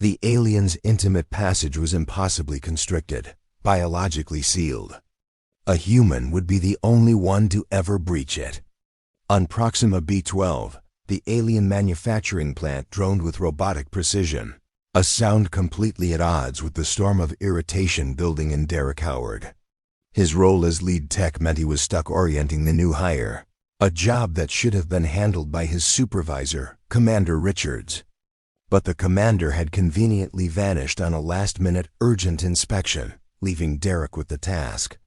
The alien's intimate passage was impossibly constricted, biologically sealed. A human would be the only one to ever breach it. On Proxima B12, the alien manufacturing plant droned with robotic precision, a sound completely at odds with the storm of irritation building in Derek Howard. His role as lead tech meant he was stuck orienting the new hire, a job that should have been handled by his supervisor, Commander Richards. But the commander had conveniently vanished on a last-minute urgent inspection, leaving Derek with the task.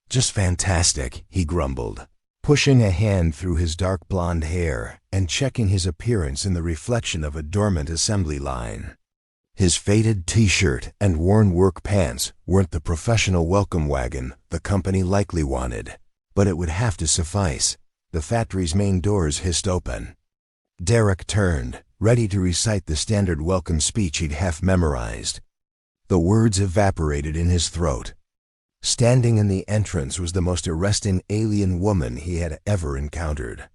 "Just fantastic," he grumbled, pushing a hand through his dark blonde hair and checking his appearance in the reflection of a dormant assembly line. His faded t-shirt and worn work pants weren't the professional welcome wagon the company likely wanted, but it would have to suffice. The factory's main doors hissed open. Derek turned, ready to recite the standard welcome speech he'd half memorized. The words evaporated in his throat. Standing in the entrance was the most arresting alien woman he had ever encountered.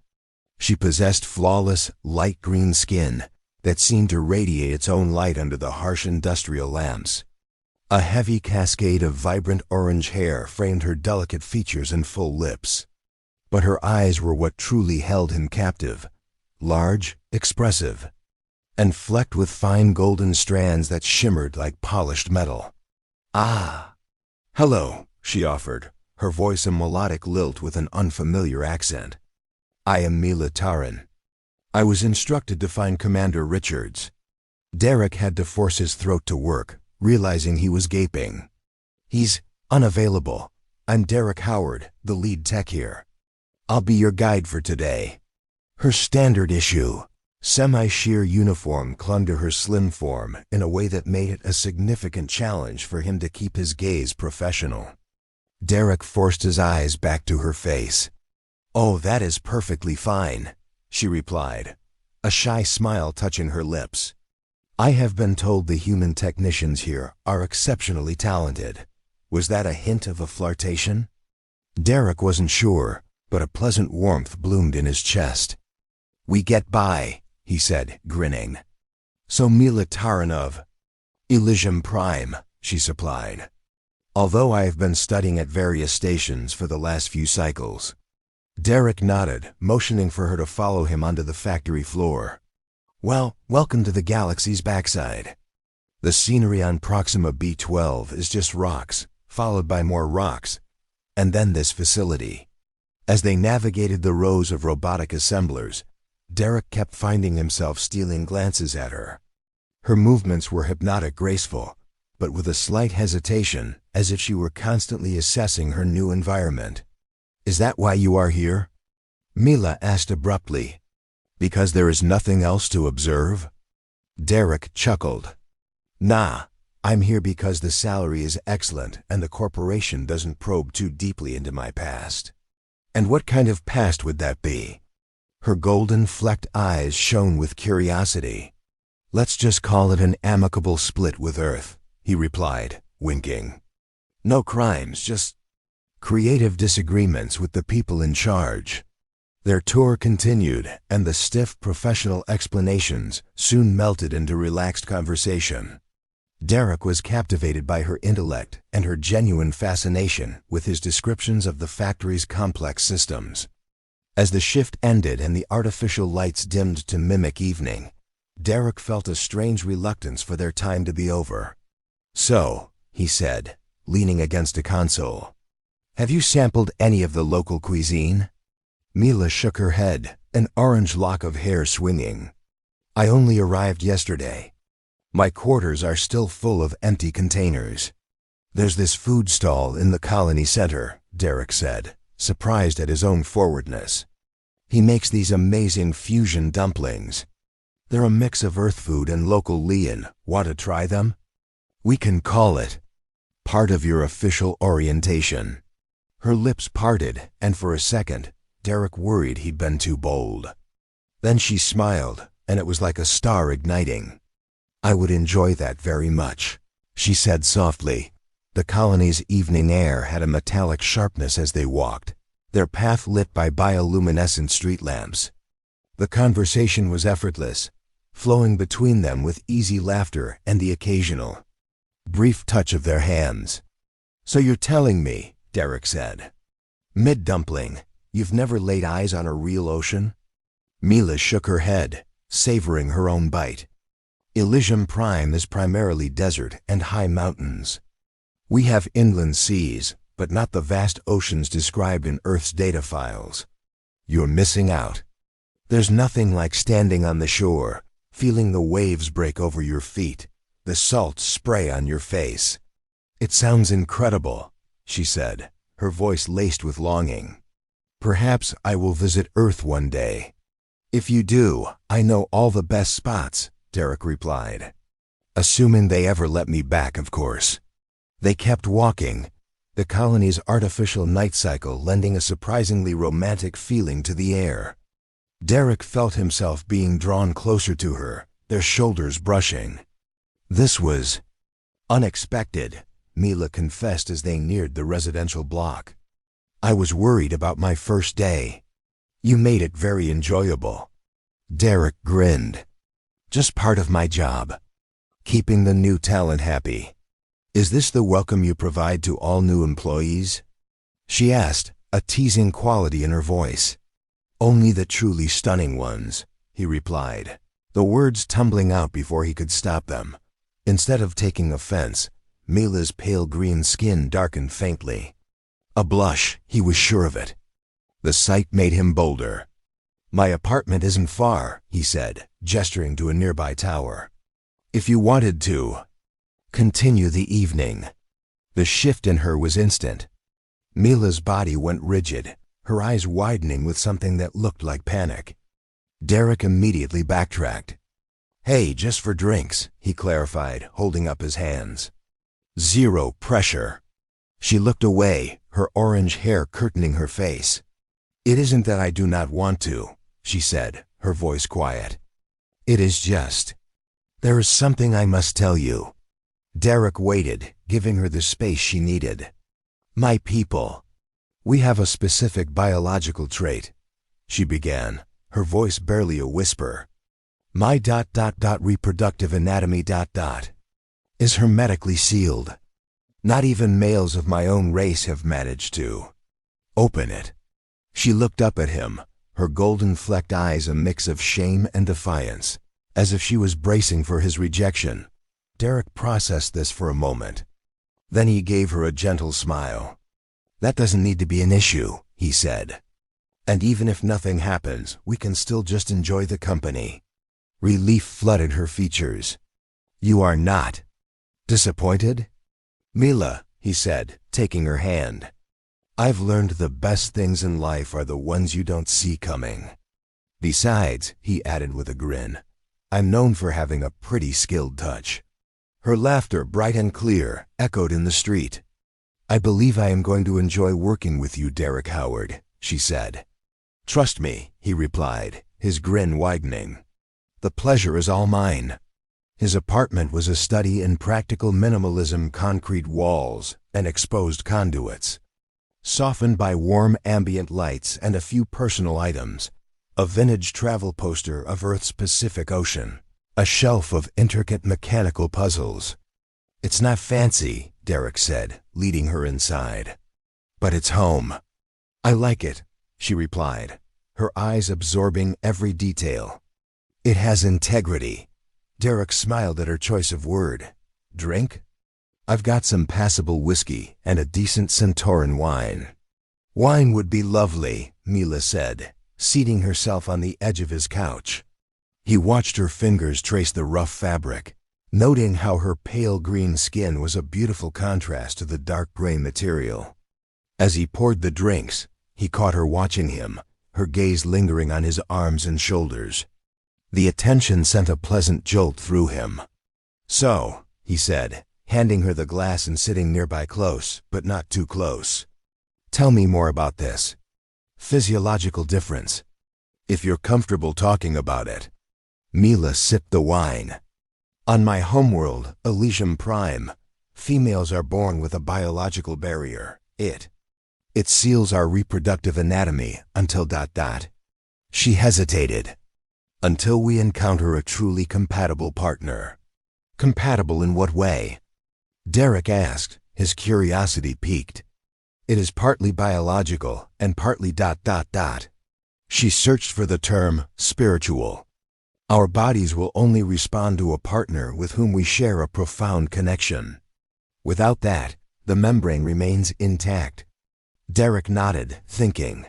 She possessed flawless, light green skin that seemed to radiate its own light under the harsh industrial lamps. A heavy cascade of vibrant orange hair framed her delicate features and full lips. But her eyes were what truly held him captive, large, expressive, and flecked with fine golden strands that shimmered like polished metal. "Ah, hello," she offered, her voice a melodic lilt with an unfamiliar accent. "I am Mila. I was instructed to find Commander Richards." Derek had to force his throat to work, realizing he was gaping. "He's unavailable. I'm Derek Howard, the lead tech here. I'll be your guide for today." Her standard issue, semi-sheer uniform clung to her slim form in a way that made it a significant challenge for him to keep his gaze professional. Derek forced his eyes back to her face. "Oh, that is perfectly fine," she replied, a shy smile touching her lips. "I have been told the human technicians here are exceptionally talented." Was that a hint of a flirtation? Derek wasn't sure, but a pleasant warmth bloomed in his chest. "We get by," he said, grinning. "So Mila of Elysium Prime," she supplied. "Although I have been studying at various stations for the last few cycles." Derek nodded, motioning for her to follow him onto the factory floor. "Well, welcome to the galaxy's backside. The scenery on Proxima B12 is just rocks, followed by more rocks, and then this facility." As they navigated the rows of robotic assemblers, Derek kept finding himself stealing glances at her. Her movements were hypnotic graceful, but with a slight hesitation, as if she were constantly assessing her new environment. "Is that why you are here?" Mila asked abruptly. "Because there is nothing else to observe?" Derek chuckled. "Nah, I'm here because the salary is excellent and the corporation doesn't probe too deeply into my past." "And what kind of past would that be?" Her golden flecked eyes shone with curiosity. "Let's just call it an amicable split with Earth," he replied, winking. "No crimes, just creative disagreements with the people in charge." Their tour continued, and the stiff professional explanations soon melted into relaxed conversation. Derek was captivated by her intellect and her genuine fascination with his descriptions of the factory's complex systems. As the shift ended and the artificial lights dimmed to mimic evening, Derek felt a strange reluctance for their time to be over. "So," he said, leaning against a console, "have you sampled any of the local cuisine?" Mila shook her head, an orange lock of hair swinging. "I only arrived yesterday. My quarters are still full of empty containers." "There's this food stall in the colony center," Derek said, surprised at his own forwardness. "He makes these amazing fusion dumplings. They're a mix of Earth food and local Leon. Want to try them? We can call it part of your official orientation." Her lips parted, and for a second, Derek worried he'd been too bold. Then she smiled, and it was like a star igniting. "I would enjoy that very much," she said softly. The colony's evening air had a metallic sharpness as they walked, their path lit by bioluminescent street lamps. The conversation was effortless, flowing between them with easy laughter and the occasional brief touch of their hands. "So you're telling me," Derek said, "mid-dumpling, you've never laid eyes on a real ocean?" Mila shook her head, savoring her own bite. Elysium Prime is primarily desert and high mountains. We have inland seas, but not the vast oceans described in Earth's data files. You're missing out. There's nothing like standing on the shore, feeling the waves break over your feet, the salt spray on your face. "It sounds incredible," she said, her voice laced with longing. "Perhaps I will visit Earth one day." "If you do, I know all the best spots," Derek replied. "Assuming they ever let me back, of course." They kept walking, the colony's artificial night cycle lending a surprisingly romantic feeling to the air. Derek felt himself being drawn closer to her, their shoulders brushing. "This was unexpected," Mila confessed as they neared the residential block. "I was worried about my first day. You made it very enjoyable." Derek grinned. "Just part of my job. Keeping the new talent happy." "Is this the welcome you provide to all new employees?" she asked, a teasing quality in her voice. "Only the truly stunning ones," he replied, the words tumbling out before he could stop them. Instead of taking offense, Mila's pale green skin darkened faintly. A blush, he was sure of it. The sight made him bolder. "My apartment isn't far," he said, gesturing to a nearby tower. "If you wanted to continue the evening." The shift in her was instant. Mila's body went rigid, her eyes widening with something that looked like panic. Derek immediately backtracked. "Hey, just for drinks," he clarified, holding up his hands. "Zero pressure." She looked away, her orange hair curtaining her face. "It isn't that I do not want to," she said, her voice quiet. "It is just, there is something I must tell you." Derek waited, giving her the space she needed. "My people. We have a specific biological trait," she began, her voice barely a whisper. "My reproductive anatomy is hermetically sealed. Not even males of my own race have managed to open it." She looked up at him, her golden-flecked eyes a mix of shame and defiance, as if she was bracing for his rejection. Derek processed this for a moment. Then he gave her a gentle smile. "That doesn't need to be an issue," he said. "And even if nothing happens, we can still just enjoy the company." Relief flooded her features. "You are not disappointed?" "Mila," he said, taking her hand, "I've learned the best things in life are the ones you don't see coming. Besides," he added with a grin, "I'm known for having a pretty skilled touch." Her laughter, bright and clear, echoed in the street. "I believe I am going to enjoy working with you, Derek Howard," she said. "Trust me," he replied, his grin widening. "The pleasure is all mine." His apartment was a study in practical minimalism, concrete walls and exposed conduits, softened by warm ambient lights and a few personal items, a vintage travel poster of Earth's Pacific Ocean, a shelf of intricate mechanical puzzles. "It's not fancy," Derek said, leading her inside. "But it's home." "I like it," she replied, her eyes absorbing every detail. "It has integrity." Derek smiled at her choice of word. "Drink?" "I've got some passable whiskey and a decent Centauran wine." "Wine would be lovely," Mila said, seating herself on the edge of his couch. He watched her fingers trace the rough fabric, noting how her pale green skin was a beautiful contrast to the dark gray material. As he poured the drinks, he caught her watching him, her gaze lingering on his arms and shoulders. The attention sent a pleasant jolt through him. "So," he said, handing her the glass and sitting nearby close, but not too close. "Tell me more about this physiological difference, if you're comfortable talking about it." Mila sipped the wine. "On my homeworld, Elysium Prime, females are born with a biological barrier. It seals our reproductive anatomy until ... She hesitated. Until we encounter a truly compatible partner. Compatible in what way? Derek asked, his curiosity piqued. It is partly biological and partly ... She searched for the term spiritual. Our bodies will only respond to a partner with whom we share a profound connection. Without that, the membrane remains intact. Derek nodded, thinking.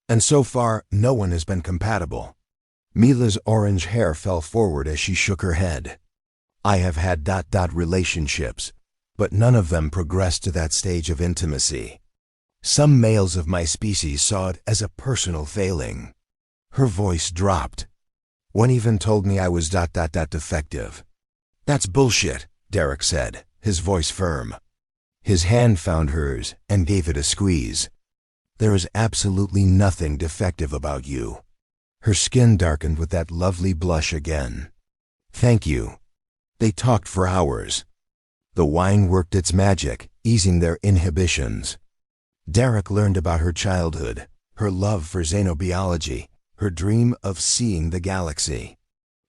And so far, no one has been compatible. Mila's orange hair fell forward as she shook her head. I have had ... relationships, but none of them progressed to that stage of intimacy. Some males of my species saw it as a personal failing. Her voice dropped. One even told me I was ... defective. That's bullshit, Derek said, his voice firm. His hand found hers and gave it a squeeze. There is absolutely nothing defective about you. Her skin darkened with that lovely blush again. Thank you. They talked for hours. The wine worked its magic, easing their inhibitions. Derek learned about her childhood, her love for xenobiology, her dream of seeing the galaxy.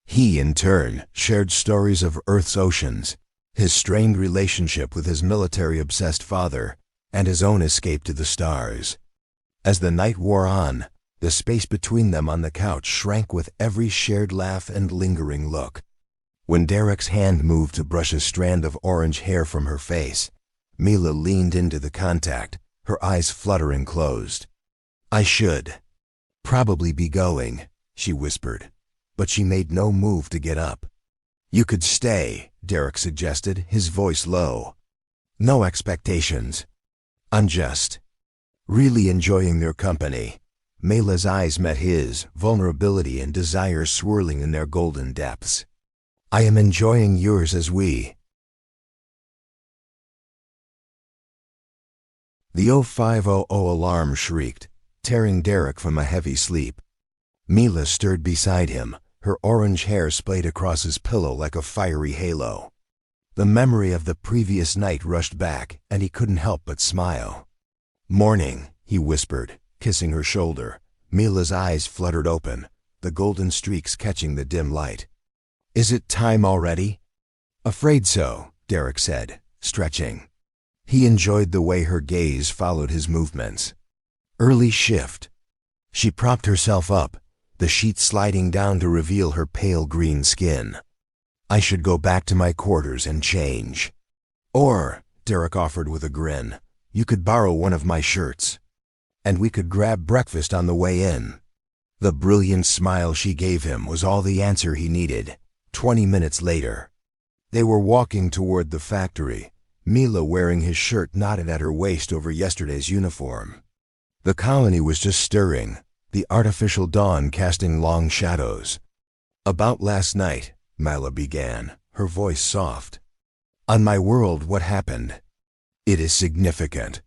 He, in turn, shared stories of Earth's oceans, his strained relationship with his military-obsessed father, and his own escape to the stars. As the night wore on, the space between them on the couch shrank with every shared laugh and lingering look. When Derek's hand moved to brush a strand of orange hair from her face, Mila leaned into the contact, her eyes fluttering closed. I should probably be going, she whispered, but she made no move to get up. You could stay, Derek suggested, his voice low. No expectations. I'm just really enjoying their company. Mila's eyes met his, vulnerability and desire swirling in their golden depths. I am enjoying yours as we. The 0500 alarm shrieked, tearing Derek from a heavy sleep. Mila stirred beside him, her orange hair splayed across his pillow like a fiery halo. The memory of the previous night rushed back, and he couldn't help but smile. Morning, he whispered, kissing her shoulder. Mila's eyes fluttered open, the golden streaks catching the dim light. Is it time already? Afraid so, Derek said, stretching. He enjoyed the way her gaze followed his movements. Early shift. She propped herself up, the sheet sliding down to reveal her pale green skin. I should go back to my quarters and change. Or, Derek offered with a grin, you could borrow one of my shirts. And we could grab breakfast on the way in. The brilliant smile she gave him was all the answer he needed. 20 minutes later. They were walking toward the factory, Mila wearing his shirt knotted at her waist over yesterday's uniform. The colony was just stirring, the artificial dawn casting long shadows. About last night, Mila began, her voice soft. On my world, what happened? It is significant.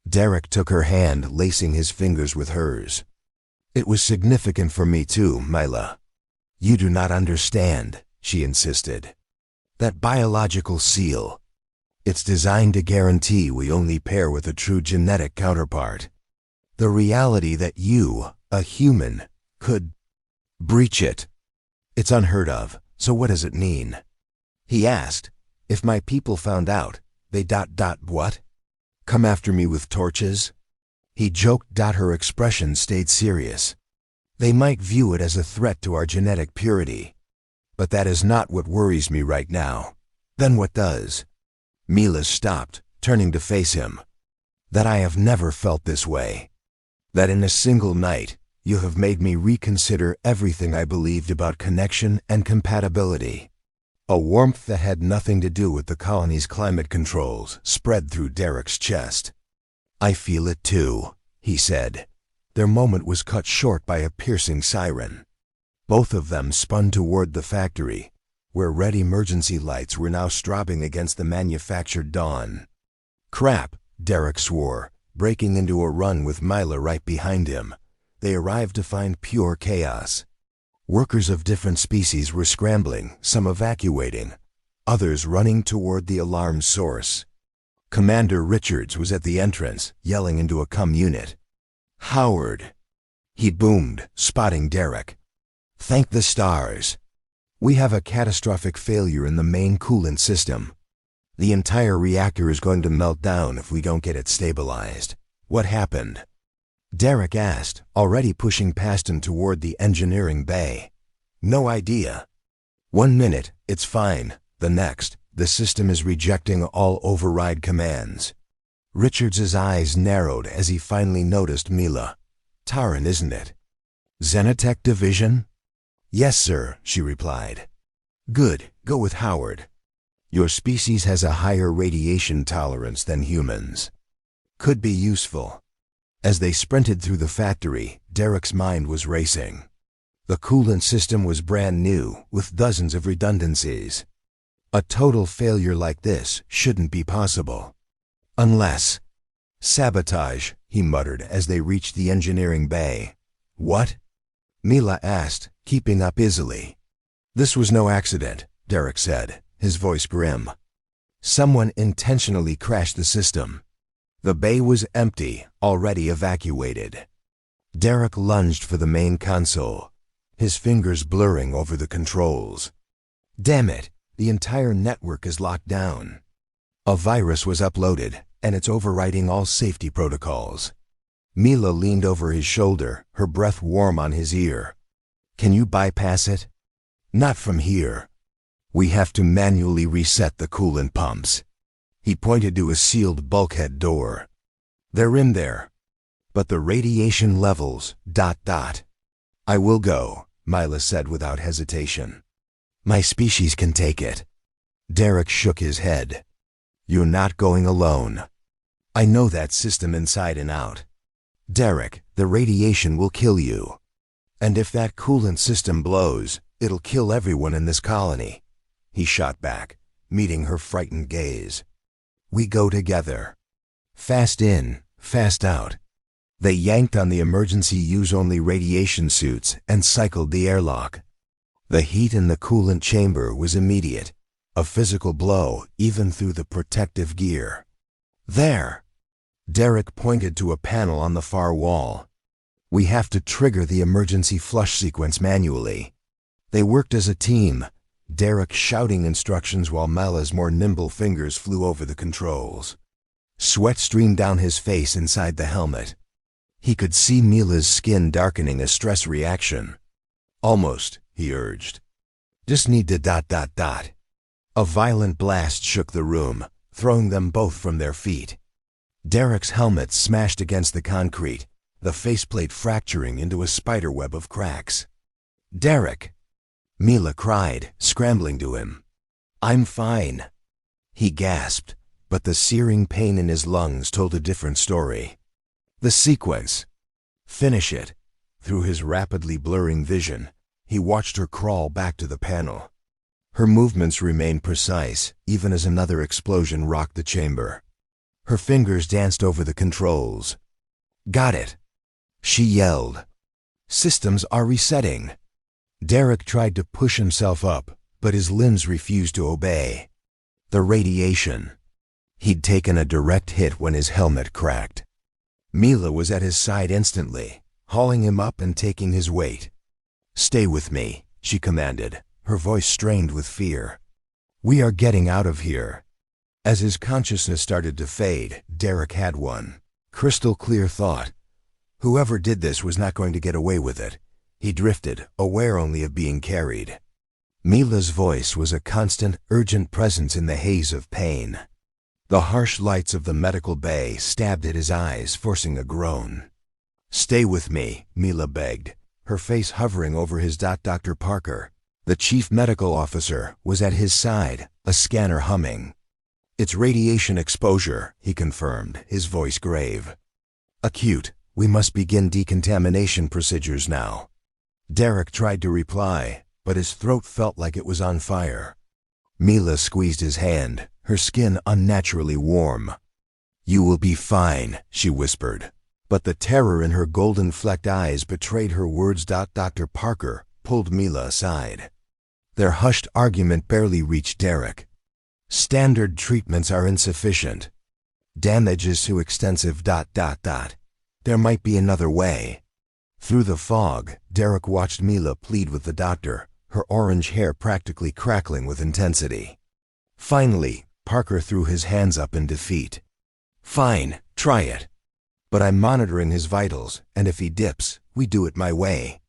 Derek took her hand, lacing his fingers with hers. It was significant for me too, Mila. You do not understand, she insisted. That biological seal. It's designed to guarantee we only pair with a true genetic counterpart. The reality that you, a human, could breach it. It's unheard of, so what does it mean? He asked. If my people found out, they ... what? Come after me with torches? He joked. Her expression stayed serious. They might view it as a threat to our genetic purity. But that is not what worries me right now. Then what does? Mila stopped, turning to face him. That I have never felt this way. That in a single night, you have made me reconsider everything I believed about connection and compatibility. A warmth that had nothing to do with the colony's climate controls spread through Derek's chest. I feel it too, he said. Their moment was cut short by a piercing siren. Both of them spun toward the factory, where red emergency lights were now strobing against the manufactured dawn. Crap, Derek swore, breaking into a run with Mila right behind him. They arrived to find pure chaos. Workers of different species were scrambling, some evacuating, others running toward the alarm source. Commander Richards was at the entrance, yelling into a comm unit. Howard! He boomed, spotting Derek. Thank the stars. We have a catastrophic failure in the main coolant system. The entire reactor is going to melt down if we don't get it stabilized. What happened? Derek asked, already pushing past him toward the engineering bay. No idea. 1 minute, it's fine. The next, the system is rejecting all override commands. Richards's eyes narrowed as he finally noticed Mila. Taran, isn't it? Xenotech Division? Yes, sir, she replied. Good, go with Howard. Your species has a higher radiation tolerance than humans. Could be useful. As they sprinted through the factory, Derek's mind was racing. The coolant system was brand new, with dozens of redundancies. A total failure like this shouldn't be possible. Unless… Sabotage, he muttered as they reached the engineering bay. What? Mila asked, keeping up easily. This was no accident, Derek said, his voice grim. Someone intentionally crashed the system. The bay was empty, already evacuated. Derek lunged for the main console, his fingers blurring over the controls. Damn it, the entire network is locked down. A virus was uploaded, and it's overriding all safety protocols. Mila leaned over his shoulder, her breath warm on his ear. Can you bypass it? Not from here. We have to manually reset the coolant pumps. He pointed to a sealed bulkhead door. They're in there. But the radiation levels… I will go, Mila said without hesitation. My species can take it. Derek shook his head. You're not going alone. I know that system inside and out. Derek, the radiation will kill you. And if that coolant system blows, it'll kill everyone in this colony. He shot back, meeting her frightened gaze. We go together. Fast in, fast out. They yanked on the emergency use-only radiation suits and cycled the airlock. The heat in the coolant chamber was immediate, a physical blow even through the protective gear. There! Derek pointed to a panel on the far wall. We have to trigger the emergency flush sequence manually. They worked as a team, Derek shouting instructions while Mila's more nimble fingers flew over the controls. Sweat streamed down his face inside the helmet. He could see Mila's skin darkening a stress reaction. Almost, he urged. Just need to… A violent blast shook the room, throwing them both from their feet. Derek's helmet smashed against the concrete, the faceplate fracturing into a spiderweb of cracks. Derek! Mila cried, scrambling to him. I'm fine. He gasped, but the searing pain in his lungs told a different story. The sequence. Finish it. Through his rapidly blurring vision, he watched her crawl back to the panel. Her movements remained precise, even as another explosion rocked the chamber. Her fingers danced over the controls. Got it! She yelled. Systems are resetting. Derek tried to push himself up, but his limbs refused to obey. The radiation. He'd taken a direct hit when his helmet cracked. Mila was at his side instantly, hauling him up and taking his weight. Stay with me, she commanded, her voice strained with fear. We are getting out of here. As his consciousness started to fade, Derek had one crystal clear thought. Whoever did this was not going to get away with it. He drifted, aware only of being carried. Mila's voice was a constant, urgent presence in the haze of pain. The harsh lights of the medical bay stabbed at his eyes, forcing a groan. Stay with me, Mila begged, her face hovering over his. Dr. Parker, the chief medical officer, was at his side, a scanner humming. It's radiation exposure, he confirmed, his voice grave. Acute. We must begin decontamination procedures now. Derek tried to reply, but his throat felt like it was on fire. Mila squeezed his hand, her skin unnaturally warm. You will be fine, she whispered, but the terror in her golden-flecked eyes betrayed her words. Dr. Parker pulled Mila aside. Their hushed argument barely reached Derek. Standard treatments are insufficient. Damage is too extensive. There might be another way. Through the fog, Derek watched Mila plead with the doctor, her orange hair practically crackling with intensity. Finally, Parker threw his hands up in defeat. "Fine, try it. But I'm monitoring his vitals, and if he dips, we do it my way."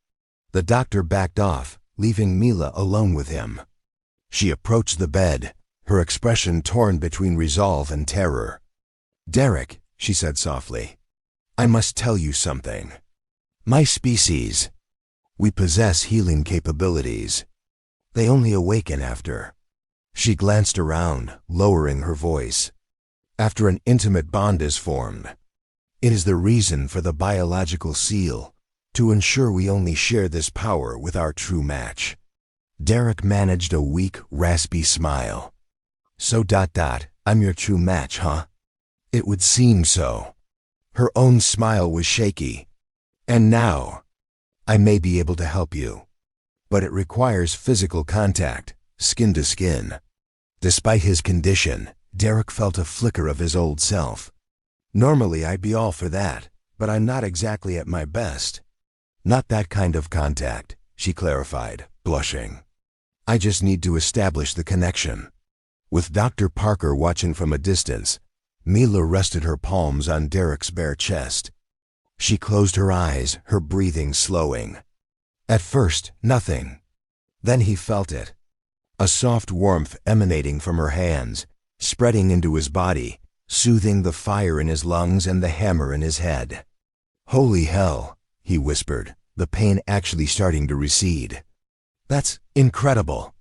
The doctor backed off, leaving Mila alone with him. She approached the bed, her expression torn between resolve and terror. "Derek," she said softly, "I must tell you something. My species, we possess healing capabilities. They only awaken after." She glanced around, lowering her voice. "After an intimate bond is formed. It is the reason for the biological seal, to ensure we only share this power with our true match." Derek managed a weak, raspy smile. "So I'm your true match, huh?" "It would seem so." Her own smile was shaky. "And now, I may be able to help you, but it requires physical contact, skin to skin." Despite his condition, Derek felt a flicker of his old self. "Normally I'd be all for that, but I'm not exactly at my best." "Not that kind of contact," she clarified, blushing. "I just need to establish the connection." With Dr. Parker watching from a distance, Mila rested her palms on Derek's bare chest. She closed her eyes, her breathing slowing. At first, nothing. Then he felt it. A soft warmth emanating from her hands, spreading into his body, soothing the fire in his lungs and the hammer in his head. "Holy hell," he whispered, the pain actually starting to recede. "That's incredible."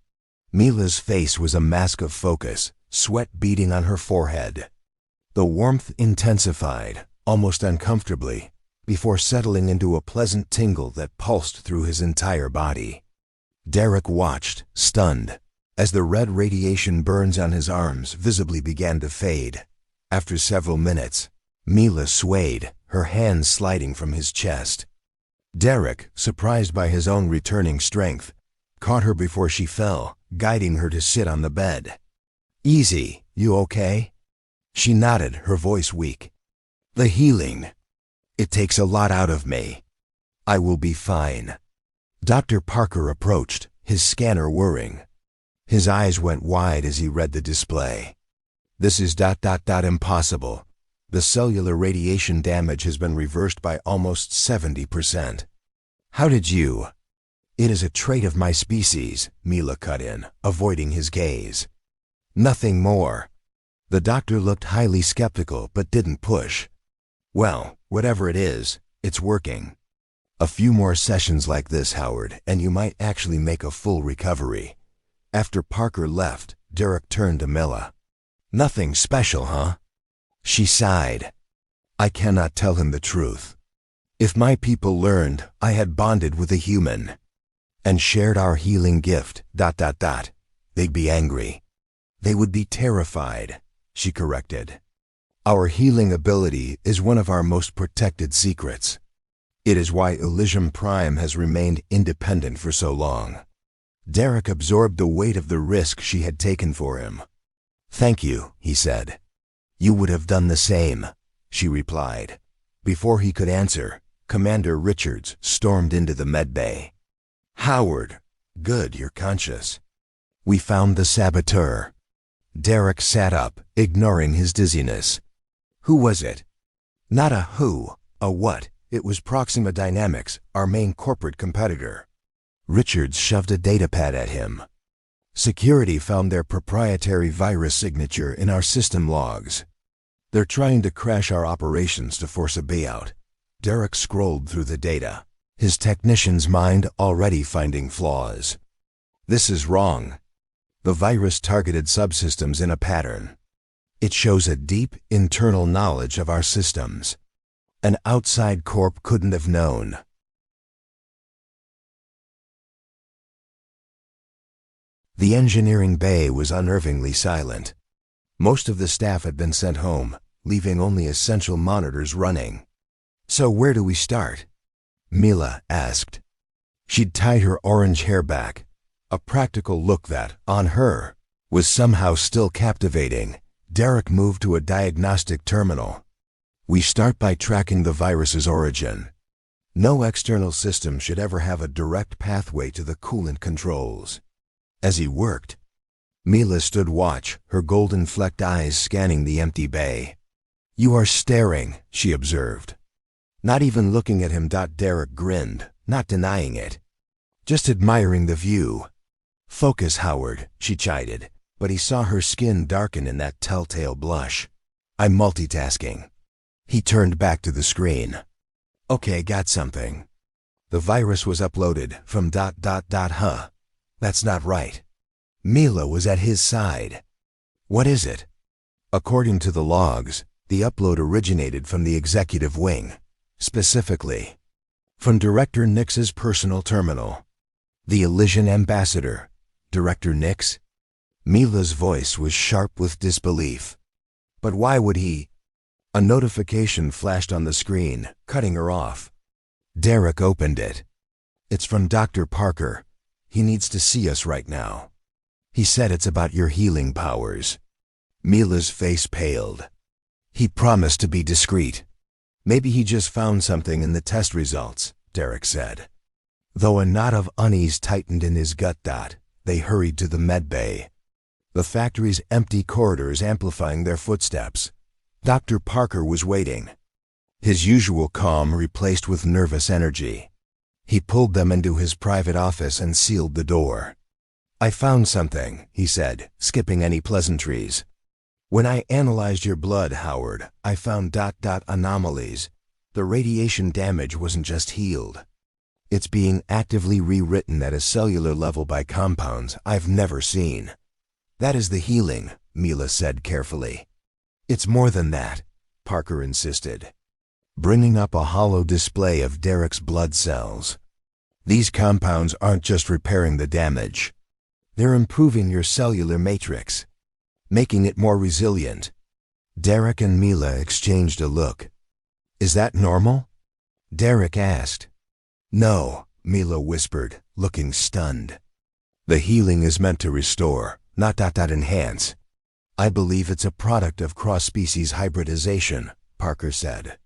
Mila's face was a mask of focus, sweat beading on her forehead. The warmth intensified, almost uncomfortably, before settling into a pleasant tingle that pulsed through his entire body. Derek watched, stunned, as the red radiation burns on his arms visibly began to fade. After several minutes, Mila swayed, her hands sliding from his chest. Derek, surprised by his own returning strength, caught her before she fell, guiding her to sit on the bed. "Easy, you okay?" She nodded, her voice weak. "The healing. It takes a lot out of me. I will be fine." Dr. Parker approached, his scanner whirring. His eyes went wide as he read the display. "This is impossible. The cellular radiation damage has been reversed by almost 70%. How did you?" "It is a trait of my species," Mila cut in, avoiding his gaze. "Nothing more." The doctor looked highly skeptical but didn't push. "Well, whatever it is, it's working. A few more sessions like this, Howard, and you might actually make a full recovery." After Parker left, Derek turned to Mila. "Nothing special, huh?" She sighed. "I cannot tell him the truth. If my people learned I had bonded with a human and shared our healing gift, they'd be angry. They would be terrified," she corrected. "Our healing ability is one of our most protected secrets. It is why Elysium Prime has remained independent for so long." Derek absorbed the weight of the risk she had taken for him. "Thank you," he said. "You would have done the same," she replied. Before he could answer, Commander Richards stormed into the medbay. "Howard, good, you're conscious. We found the saboteur." Derek sat up, ignoring his dizziness. "Who was it?" "Not a who, a what. It was Proxima Dynamics, our main corporate competitor." Richards shoved a datapad at him. "Security found their proprietary virus signature in our system logs. They're trying to crash our operations to force a payout." Derek scrolled through the data, his technician's mind already finding flaws. "This is wrong. The virus targeted subsystems in a pattern. It shows a deep internal knowledge of our systems. An outside corp couldn't have known." The engineering bay was unnervingly silent. Most of the staff had been sent home, leaving only essential monitors running. "So where do we start?" Mila asked. She'd tied her orange hair back, a practical look that, on her, was somehow still captivating. Derek moved to a diagnostic terminal. "We start by tracking the virus's origin. No external system should ever have a direct pathway to the coolant controls. As he worked, Mila stood watch, her golden-flecked eyes scanning the empty bay. "You are staring," she observed. "Not even looking at him." Derek grinned, not denying it. "Just admiring the view." "Focus, Howard," she chided, but he saw her skin darken in that telltale blush. "I'm multitasking." He turned back to the screen. "Okay, got something." The virus was uploaded from ... Huh. That's not right. Mila was at his side. "What is it?" According to the logs, the upload originated from the executive wing, specifically from Director Nix's personal terminal. "The Elysian ambassador, Director Nix?" Mila's voice was sharp with disbelief. "But why would he?" A notification flashed on the screen, cutting her off. Derek opened it. "It's from Dr. Parker. He needs to see us right now. He said it's about your healing powers." Mila's face paled. "He promised to be discreet. Maybe he just found something in the test results," Derek said. Though a knot of unease tightened in his gut. They hurried to the medbay. The factory's empty corridors amplifying their footsteps. Dr. Parker was waiting, his usual calm replaced with nervous energy. He pulled them into his private office and sealed the door. "I found something," he said, skipping any pleasantries. "When I analyzed your blood, Howard, I found ... anomalies. The radiation damage wasn't just healed. It's being actively rewritten at a cellular level by compounds I've never seen." "That is the healing," Mila said carefully. "It's more than that," Parker insisted, bringing up a hollow display of Derek's blood cells. "These compounds aren't just repairing the damage. They're improving your cellular matrix, making it more resilient." Derek and Mila exchanged a look. "Is that normal?" Derek asked. "No," Mila whispered, looking stunned. "The healing is meant to restore, not ... enhance." "I believe it's a product of cross-species hybridization," Parker said.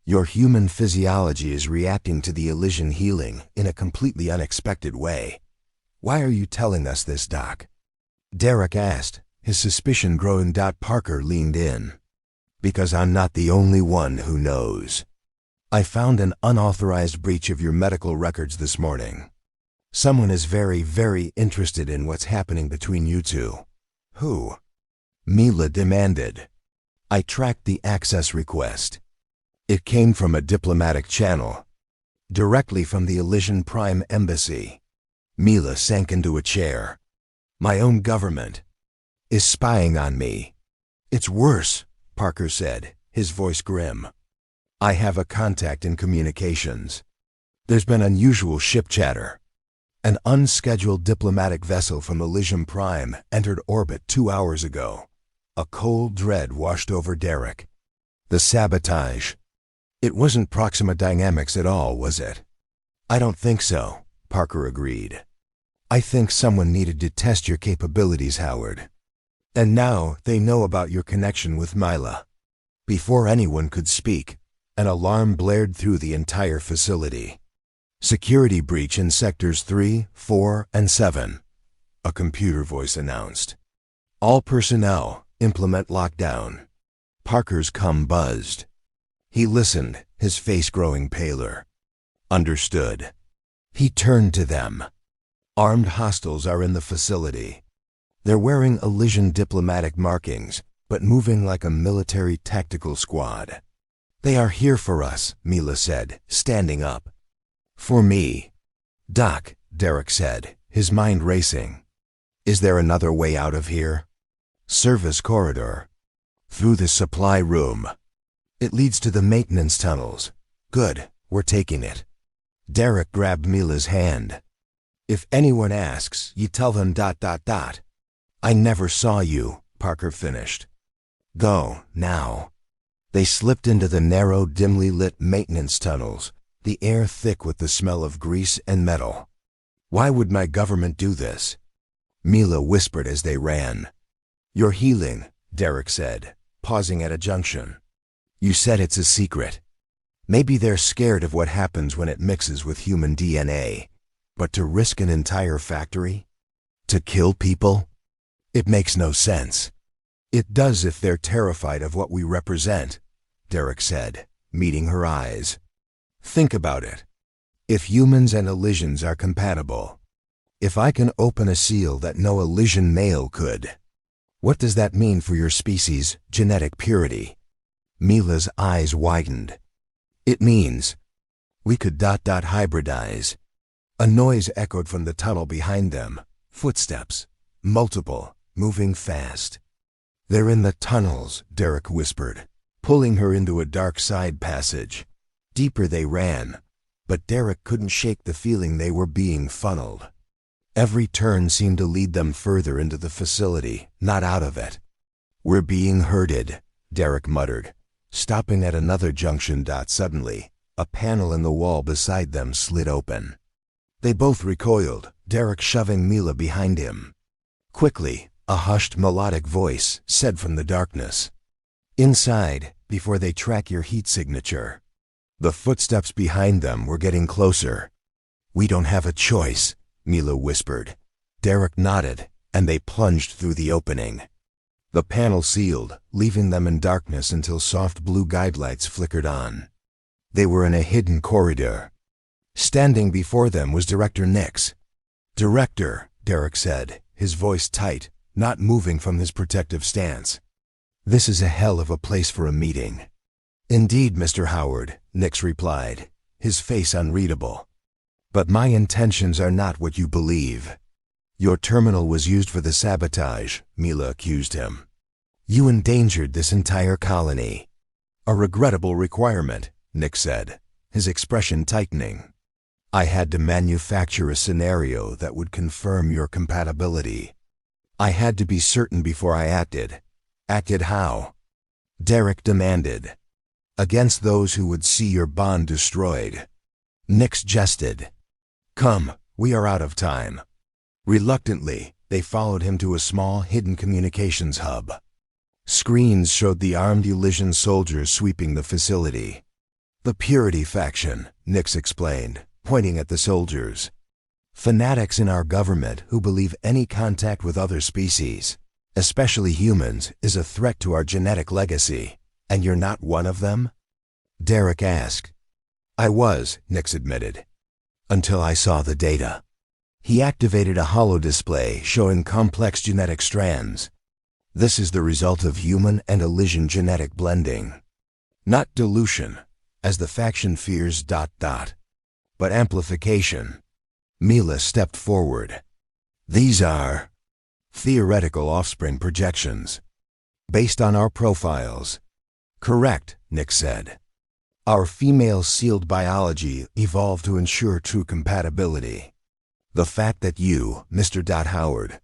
"Your human physiology is reacting to the Elysian healing in a completely unexpected way. Why are you telling us this, Doc?" Derek asked, his suspicion growing. Parker leaned in. "Because I'm not the only one who knows. I found an unauthorized breach of your medical records this morning. Someone is very, very interested in what's happening between you two." "Who?" Mila demanded. "I tracked the access request. It came from a diplomatic channel, directly from the Elysian Prime Embassy." Mila sank into a chair. "My own government is spying on me." "It's worse," Parker said, his voice grim. "I have a contact in communications. There's been unusual ship chatter. An unscheduled diplomatic vessel from Elysium Prime entered orbit 2 hours ago." A cold dread washed over Derek. "The sabotage. It wasn't Proxima Dynamics at all, was it?" "I don't think so," Parker agreed. "I think someone needed to test your capabilities, Howard. And now they know about your connection with Mila." Before anyone could speak, an alarm blared through the entire facility. "Security breach in sectors 3, 4, and 7, a computer voice announced. "All personnel, implement lockdown." Parker's cum buzzed. He listened, his face growing paler. "Understood." He turned to them. "Armed hostiles are in the facility. They're wearing Elysian diplomatic markings, but moving like a military tactical squad." "They are here for us," Mila said, standing up. "For me." "Doc," Derek said, his mind racing. "Is there another way out of here?" "Service corridor. Through the supply room. It leads to the maintenance tunnels." "Good, we're taking it." Derek grabbed Mila's hand. "If anyone asks, you tell them ... I never saw you," Parker finished. "Go, now." They slipped into the narrow, dimly lit maintenance tunnels, the air thick with the smell of grease and metal. "Why would my government do this?" Mila whispered as they ran. "You're healing," Derek said, pausing at a junction. "You said it's a secret." Maybe they're scared of what happens when it mixes with human DNA. But to risk an entire factory? To kill people? It makes no sense. It does if they're terrified of what we represent, Derek said, meeting her eyes. Think about it. If humans and Elysians are compatible, if I can open a seal that no Elysian male could, what does that mean for your species' genetic purity? Mila's eyes widened. It means we could hybridize. A noise echoed from the tunnel behind them. Footsteps. Multiple. Moving fast. They're in the tunnels, Derek whispered, pulling her into a dark side passage. Deeper they ran, but Derek couldn't shake the feeling they were being funneled. Every turn seemed to lead them further into the facility, not out of it. We're being herded, Derek muttered, stopping at another junction. Suddenly, a panel in the wall beside them slid open. They both recoiled, Derek shoving Mila behind him. Quickly, a hushed melodic voice said from the darkness, "Inside, before they track your heat signature." The footsteps behind them were getting closer. "We don't have a choice," Mila whispered. Derek nodded, and they plunged through the opening. The panel sealed, leaving them in darkness until soft blue guidelights flickered on. They were in a hidden corridor. Standing before them was Director Nix. "Director," Derek said, his voice tight, not moving from his protective stance. "This is a hell of a place for a meeting." "Indeed, Mr. Howard," Nix replied, his face unreadable. "But my intentions are not what you believe." "Your terminal was used for the sabotage," Mila accused him. "You endangered this entire colony." "A regrettable requirement," Nix said, his expression tightening. "I had to manufacture a scenario that would confirm your compatibility. I had to be certain before I acted." "Acted how?" Derek demanded. "Against those who would see your bond destroyed." Nix jested. "Come, we are out of time." Reluctantly, they followed him to a small, hidden communications hub. Screens showed the armed Elysian soldiers sweeping the facility. "The Purity faction," Nix explained, pointing at the soldiers. "Fanatics in our government who believe any contact with other species, especially humans, is a threat to our genetic legacy. And you're not one of them?" Derek asked. "I was," Nix admitted, "until I saw the data." He activated a holodisplay showing complex genetic strands. "This is the result of human and Elysian genetic blending. Not dilution, as the faction fears ... but amplification." Mila stepped forward. "These are theoretical offspring projections, based on our profiles." "Correct," Nix said. "Our female sealed biology evolved to ensure true compatibility. The fact that you, Mr. Howard,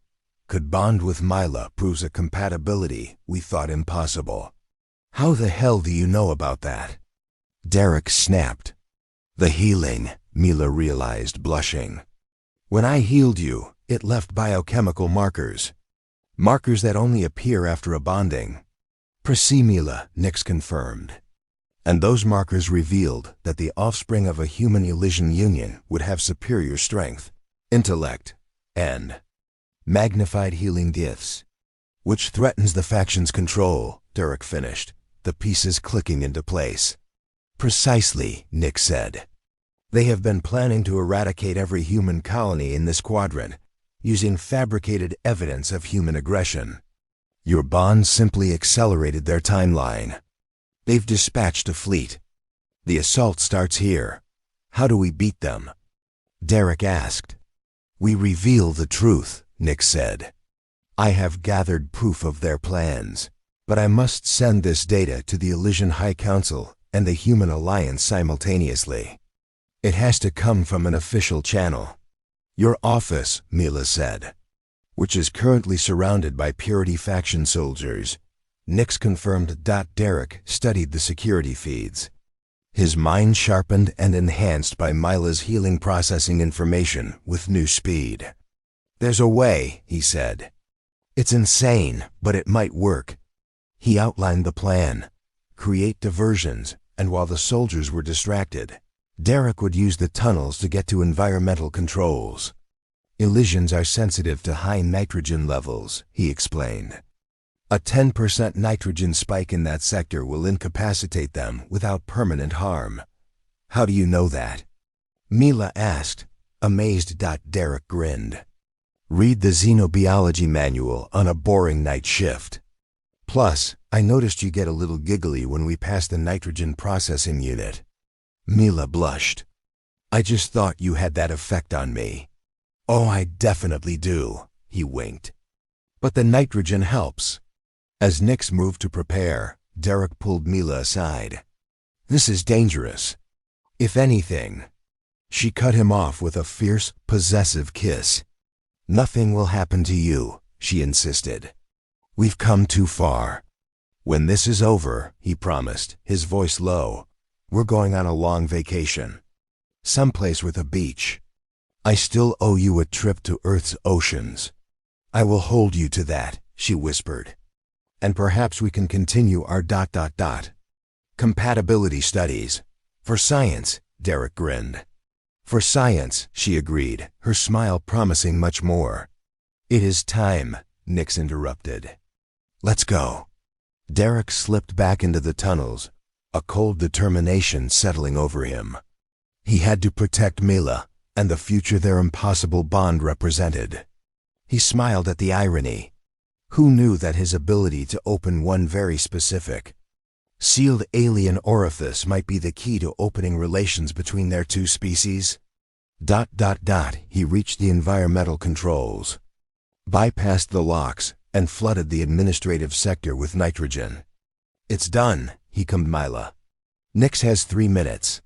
could bond with Mila proves a compatibility we thought impossible." "How the hell do you know about that?" Derek snapped. "The healing," Mila realized, blushing. "When I healed you, it left biochemical markers. Markers that only appear after a bonding." "Mila," Nix confirmed. "And those markers revealed that the offspring of a human-Elysian union would have superior strength, intellect, and magnified healing gifts, which threatens the faction's control," Derek finished, the pieces clicking into place. "Precisely," Nix said. "They have been planning to eradicate every human colony in this quadrant, using fabricated evidence of human aggression. Your bond simply accelerated their timeline. They've dispatched a fleet. The assault starts here. How do we beat them?" Derek asked. "We reveal the truth," Nix said. "I have gathered proof of their plans, but I must send this data to the Elysian High Council and the Human Alliance simultaneously. It has to come from an official channel." "Your office," Mila said, "which is currently surrounded by Purity faction soldiers." Nix confirmed. Derek studied the security feeds. His mind sharpened and enhanced by Mila's healing, processing information with new speed. "There's a way," he said. "It's insane, but it might work." He outlined the plan. Create diversions, and while the soldiers were distracted, Derek would use the tunnels to get to environmental controls. Elysians are sensitive to high nitrogen levels, he explained. A 10% nitrogen spike in that sector will incapacitate them without permanent harm. How do you know that? Mila asked, amazed. Derek grinned. Read the xenobiology manual on a boring night shift. Plus, I noticed you get a little giggly when we pass the nitrogen processing unit. Mila blushed. I just thought you had that effect on me. Oh, I definitely do, he winked. But the nitrogen helps. As Nix moved to prepare, Derek pulled Mila aside. This is dangerous. If anything. She cut him off with a fierce, possessive kiss. Nothing will happen to you, she insisted. We've come too far. When this is over, he promised, his voice low, we're going on a long vacation. Someplace with a beach. I still owe you a trip to Earth's oceans. I will hold you to that, she whispered. And perhaps we can continue our ... compatibility studies. For science, Derek grinned. For science, she agreed, her smile promising much more. It is time, Nix interrupted. Let's go. Derek slipped back into the tunnels, a cold determination settling over him. He had to protect Mila and the future their impossible bond represented. He smiled at the irony. Who knew that his ability to open one very specific, sealed alien orifice might be the key to opening relations between their two species? ... He reached the environmental controls, bypassed the locks, and flooded the administrative sector with nitrogen. It's done, he calmed Mila. Nix has 3 minutes.